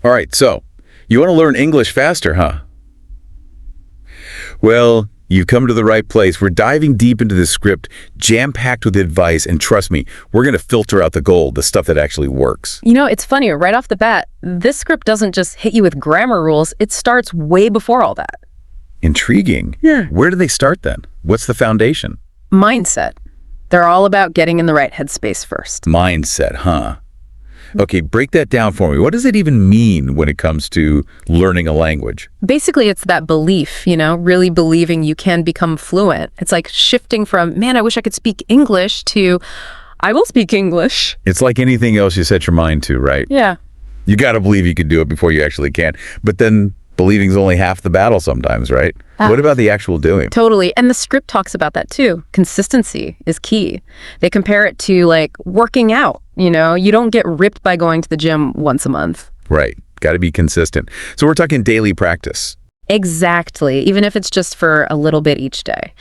All right, so you want to learn English faster, huh? Well, you've come to the right place. We're diving deep into this script, jam-packed with advice, and trust me, we're going to filter out the gold, the stuff that actually works. You know, it's funny, right off the bat, this script doesn't just hit you with grammar rules, it starts way before all that. Intriguing. Yeah. Where do they start then? What's the foundation? Mindset. They're all about getting in the right headspace first. Mindset, huh? Okay, break that down for me. What does it even mean when it comes to learning a language? Basically, it's that belief, really believing you can become fluent. It's like shifting from, man, I wish I could speak English to, I will speak English. It's like anything else you set your mind to, right? Yeah. You got to believe you can do it before you actually can. But then believing's only half the battle sometimes, right? What about the actual doing? Totally. And the script talks about that too. Consistency is key. They compare it to like working out. You don't get ripped by going to the gym once a month. Right. Got to be consistent. So we're talking daily practice. Exactly. Even if it's just for a little bit each day.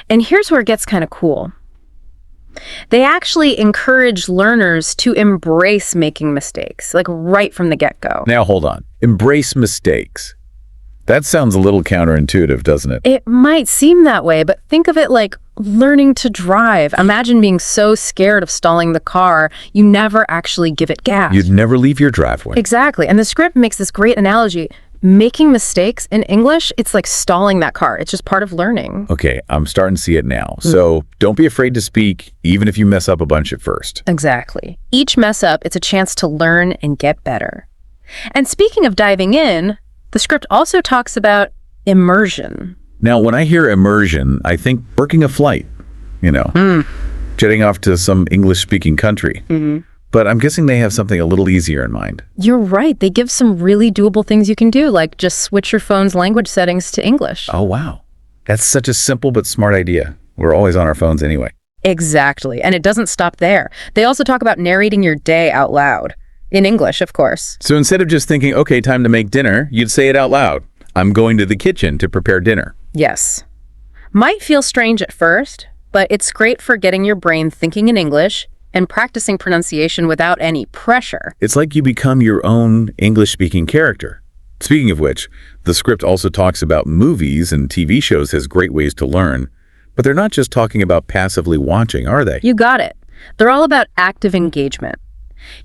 And here's where it gets kind of cool. They actually encourage learners to embrace making mistakes, like right from the get-go. Now, hold on. Embrace mistakes. That sounds a little counterintuitive, doesn't it? It might seem that way, but think of it like learning to drive. Imagine being so scared of stalling the car, you never actually give it gas. You'd never leave your driveway. Exactly. And the script makes this great analogy. Making mistakes in English, it's like stalling that car. It's just part of learning. Okay, I'm starting to see it now. So don't be afraid to speak, even if you mess up a bunch at first. Exactly. Each mess up, it's a chance to learn and get better. And speaking of diving in, the script also talks about immersion. Now, when I hear immersion, I think booking a flight, jetting off to some English-speaking country. But I'm guessing they have something a little easier in mind. You're right. They give some really doable things you can do, like just switch your phone's language settings to English. Oh, wow. That's such a simple but smart idea. We're always on our phones anyway. Exactly. And it doesn't stop there. They also talk about narrating your day out loud. In English, of course. So instead of just thinking, okay, time to make dinner, you'd say it out loud. I'm going to the kitchen to prepare dinner. Yes. Might feel strange at first, but it's great for getting your brain thinking in English and practicing pronunciation without any pressure. It's like you become your own English-speaking character. Speaking of which, the script also talks about movies and TV shows as great ways to learn. But they're not just talking about passively watching, are they? You got it. They're all about active engagement.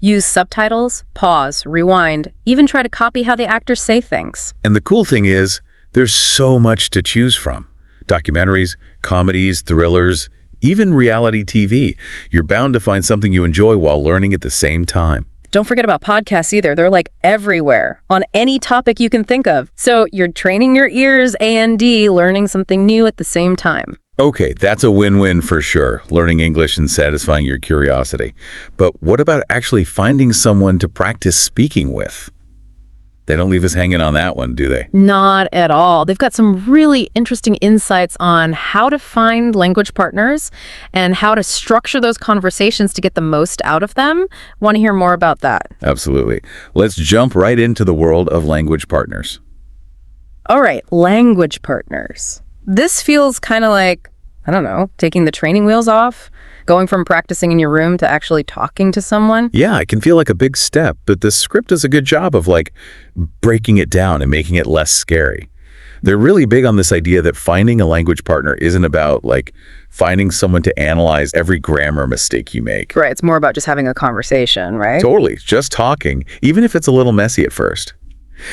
Use subtitles, pause, rewind, even try to copy how the actors say things. And the cool thing is, there's so much to choose from. Documentaries, comedies, thrillers, even reality TV. You're bound to find something you enjoy while learning at the same time. Don't forget about podcasts either. They're like everywhere, on any topic you can think of. So you're training your ears A&D, learning something new at the same time. Okay, that's a win-win for sure, learning English and satisfying your curiosity. But what about actually finding someone to practice speaking with? They don't leave us hanging on that one, do they? Not at all. They've got some really interesting insights on how to find language partners and how to structure those conversations to get the most out of them. Want to hear more about that? Absolutely. Let's jump right into the world of language partners. All right, language partners. This feels kind of like, I don't know, taking the training wheels off, going from practicing in your room to actually talking to someone. Yeah, it can feel like a big step, but the script does a good job of breaking it down and making it less scary. They're really big on this idea that finding a language partner isn't about finding someone to analyze every grammar mistake you make. Right, it's more about just having a conversation, right? Totally, just talking, even if it's a little messy at first.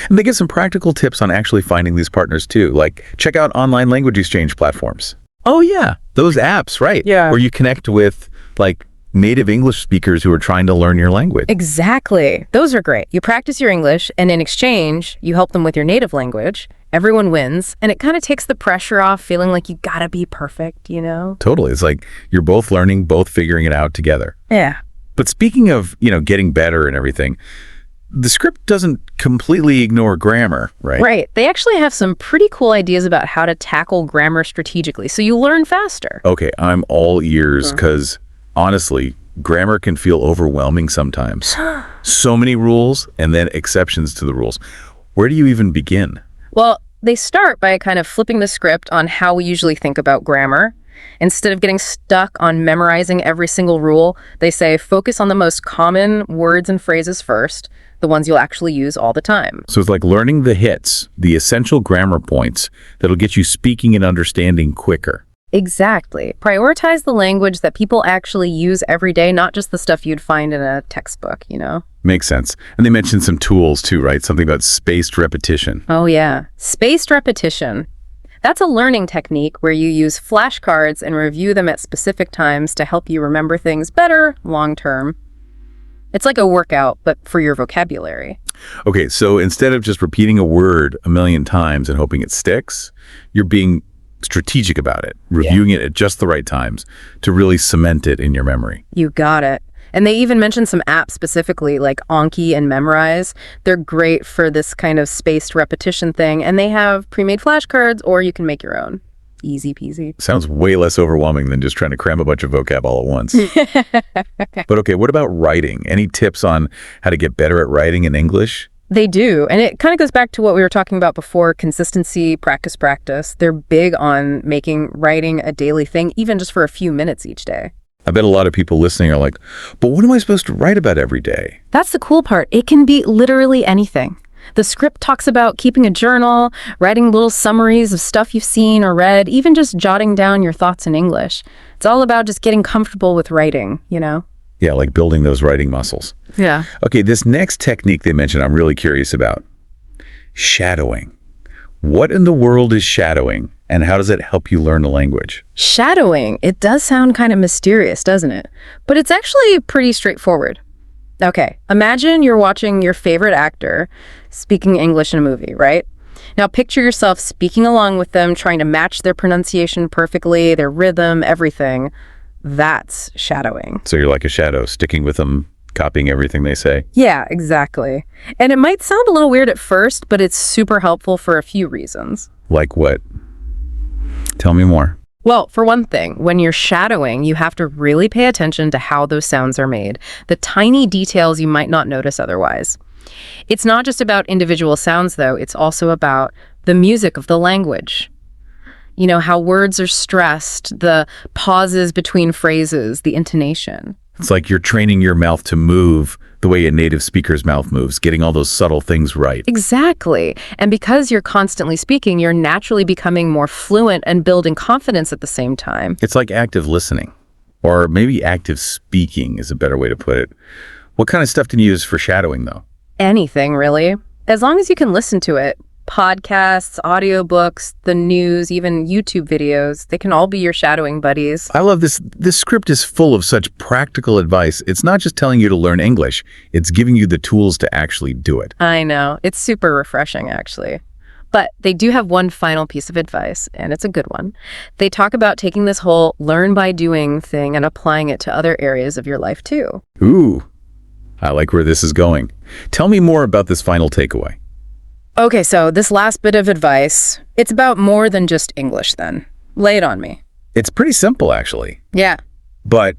And they give some practical tips on actually finding these partners too, like check out online language exchange platforms. Oh yeah, those apps, right? Yeah. Where you connect with native English speakers who are trying to learn your language. Exactly. Those are great. You practice your English, and in exchange, you help them with your native language. Everyone wins, and it kind of takes the pressure off feeling like you gotta be perfect, Totally. It's like you're both learning, both figuring it out together. Yeah. But speaking of, getting better and everything, the script doesn't completely ignore grammar, right? Right. They actually have some pretty cool ideas about how to tackle grammar strategically, so you learn faster. Okay, I'm all ears, because honestly, grammar can feel overwhelming sometimes. So many rules and then exceptions to the rules. Where do you even begin? Well, they start by kind of flipping the script on how we usually think about grammar. Instead of getting stuck on memorizing every single rule, they say focus on the most common words and phrases first, the ones you'll actually use all the time. So it's like learning the hits, the essential grammar points that'll get you speaking and understanding quicker. Exactly. Prioritize the language that people actually use every day, not just the stuff you'd find in a textbook, you know? Makes sense. And they mentioned some tools too, right? Something about spaced repetition. Oh, yeah. Spaced repetition. That's a learning technique where you use flashcards and review them at specific times to help you remember things better long term. It's like a workout, but for your vocabulary. Okay, so instead of just repeating a word a million times and hoping it sticks, you're being strategic about it, reviewing it at just the right times to really cement it in your memory. You got it. And they even mentioned some apps specifically like Anki and Memrise. They're great for this kind of spaced repetition thing, and they have pre-made flashcards, or you can make your own. Easy peasy. Sounds way less overwhelming than just trying to cram a bunch of vocab all at once. But okay, what about writing? Any tips on how to get better at writing in English? They do. And it kind of goes back to what we were talking about before, consistency, practice, practice. They're big on making writing a daily thing, even just for a few minutes each day. I bet a lot of people listening are like, but what am I supposed to write about every day? That's the cool part. It can be literally anything. The script talks about keeping a journal, writing little summaries of stuff you've seen or read, even just jotting down your thoughts in English. It's all about just getting comfortable with writing, you know? Yeah, like building those writing muscles. Yeah. Okay, this next technique they mentioned I'm really curious about. Shadowing. What in the world is shadowing, and how does it help you learn a language? Shadowing. It does sound kind of mysterious, doesn't it? But it's actually pretty straightforward. Okay, imagine you're watching your favorite actor speaking English in a movie, right? Now picture yourself speaking along with them, trying to match their pronunciation perfectly, their rhythm, everything. That's shadowing. So you're like a shadow, sticking with them, copying everything they say? Yeah, exactly. And it might sound a little weird at first, but it's super helpful for a few reasons. Like what? Tell me more. Well, for one thing, when you're shadowing, you have to really pay attention to how those sounds are made, the tiny details you might not notice otherwise. It's not just about individual sounds, though. It's also about the music of the language. You know, how words are stressed, the pauses between phrases, the intonation. It's like you're training your mouth to move the way a native speaker's mouth moves, getting all those subtle things right. Exactly. And because you're constantly speaking, you're naturally becoming more fluent and building confidence at the same time. It's like active listening, or maybe active speaking is a better way to put it. What kind of stuff can you use for shadowing, though? Anything, really. As long as you can listen to it. Podcasts, audiobooks, the news, even YouTube videos, they can all be your shadowing buddies. I love this. This script is full of such practical advice. It's not just telling you to learn English. It's giving you the tools to actually do it. I know. It's super refreshing, actually. But they do have one final piece of advice, and it's a good one. They talk about taking this whole learn by doing thing and applying it to other areas of your life, too. Ooh, I like where this is going. Tell me more about this final takeaway. Okay, so this last bit of advice, it's about more than just English then. Lay it on me. It's pretty simple, actually, Yeah. but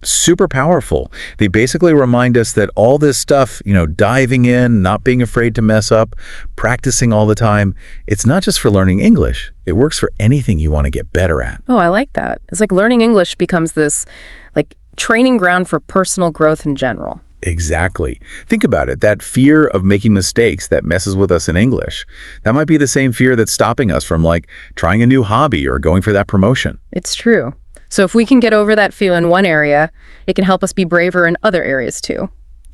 super powerful. They basically remind us that all this stuff, diving in, not being afraid to mess up, practicing all the time, it's not just for learning English. It works for anything you want to get better at. Oh, I like that. It's like learning English becomes this, training ground for personal growth in general. Exactly. Think about it. That fear of making mistakes that messes with us in English, that might be the same fear that's stopping us from trying a new hobby or going for that promotion. It's true. So if we can get over that fear in one area, it can help us be braver in other areas too.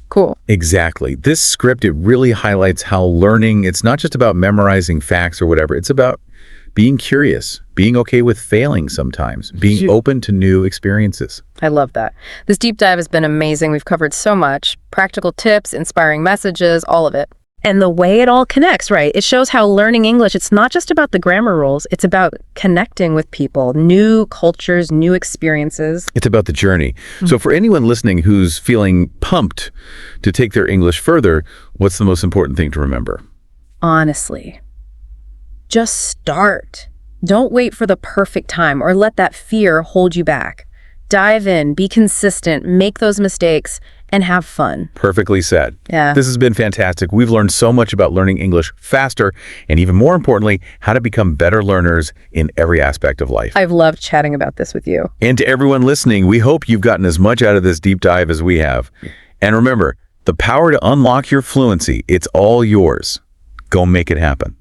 Cool. Exactly. This script, it really highlights how learning, it's not just about memorizing facts or whatever. It's about being curious, being okay with failing sometimes, being open to new experiences. I love that. This deep dive has been amazing. We've covered so much. Practical tips, inspiring messages, all of it. And the way it all connects, right? It shows how learning English, it's not just about the grammar rules. It's about connecting with people, new cultures, new experiences. It's about the journey. So for anyone listening who's feeling pumped to take their English further, what's the most important thing to remember? Honestly, just start. Don't wait for the perfect time or let that fear hold you back. Dive in, be consistent, make those mistakes, and have fun. Perfectly said. Yeah. This has been fantastic. We've learned so much about learning English faster, and even more importantly, how to become better learners in every aspect of life. I've loved chatting about this with you. And to everyone listening, we hope you've gotten as much out of this deep dive as we have. And remember, The power to unlock your fluency, it's all yours. Go make it happen.